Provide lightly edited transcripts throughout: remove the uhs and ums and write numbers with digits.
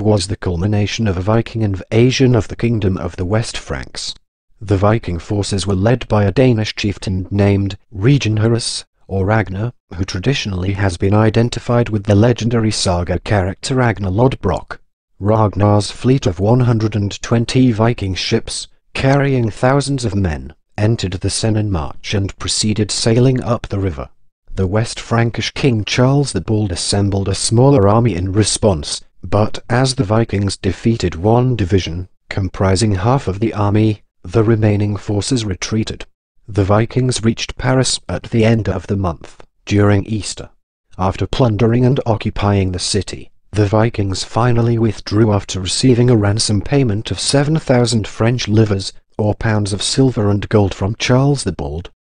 was the culmination of a Viking invasion of the kingdom of the West Franks. The Viking forces were led by a Danish chieftain named Reginherus, or Ragnar, who traditionally has been identified with the legendary saga character Ragnar Lodbrok. Ragnar's fleet of 120 Viking ships, carrying thousands of men, entered the Seine in March and proceeded sailing up the river. The West Frankish king Charles the Bald assembled a smaller army in response, but as the Vikings defeated one division, comprising half of the army, the remaining forces retreated. The Vikings reached Paris at the end of the month, during Easter. After plundering and occupying the city, the Vikings finally withdrew after receiving a ransom payment of 7,000 French livres, or pounds of silver and gold from Charles the Bald.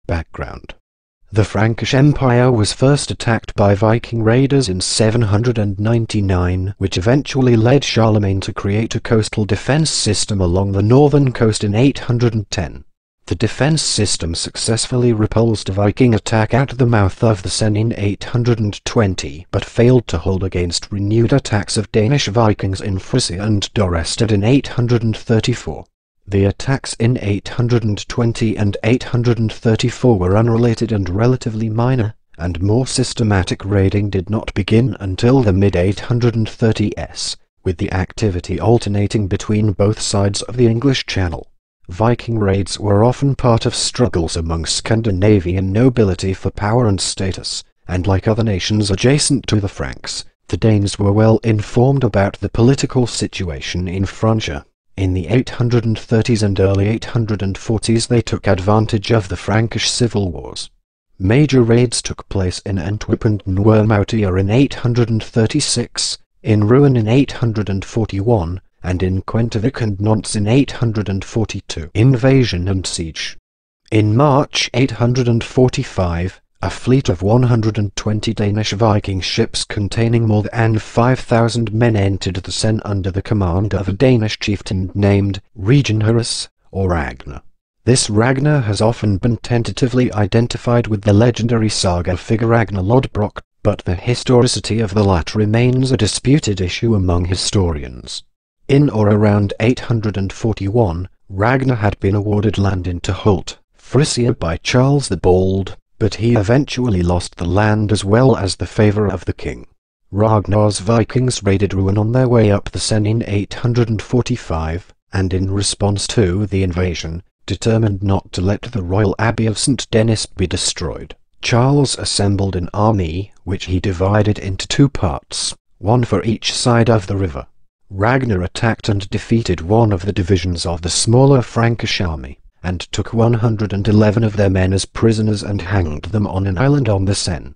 Background: the Frankish Empire was first attacked by Viking raiders in 799, which eventually led Charlemagne to create a coastal defense system along the northern coast in 810. The defense system successfully repulsed a Viking attack at the mouth of the Seine in 820, but failed to hold against renewed attacks of Danish Vikings in Frisia and Dorestad in 834. The attacks in 820 and 834 were unrelated and relatively minor, and more systematic raiding did not begin until the mid-830s, with the activity alternating between both sides of the English Channel. Viking raids were often part of struggles among Scandinavian nobility for power and status, and like other nations adjacent to the Franks, the Danes were well informed about the political situation in Francia. In the 830s and early 840s they took advantage of the Frankish civil wars. Major raids took place in Antwerp and Noirmoutier in 836, in Rouen in 841, and in Quentivik and Nantes in 842. Invasion and siege. In March 845, a fleet of 120 Danish Viking ships containing more than 5,000 men entered the Seine under the command of a Danish chieftain named Reginherus, or Ragnar. This Ragnar has often been tentatively identified with the legendary saga figure Ragnar Lodbrok, but the historicity of the latter remains a disputed issue among historians. In or around 841, Ragnar had been awarded land in Holt, Frisia by Charles the Bald, but he eventually lost the land as well as the favour of the king. Ragnar's Vikings raided Rouen on their way up the Seine in 845, and in response to the invasion, determined not to let the royal abbey of St. Denis be destroyed. Charles assembled an army, which he divided into two parts, one for each side of the river. Ragnar attacked and defeated one of the divisions of the smaller Frankish army, and took 111 of their men as prisoners and hanged them on an island on the Seine.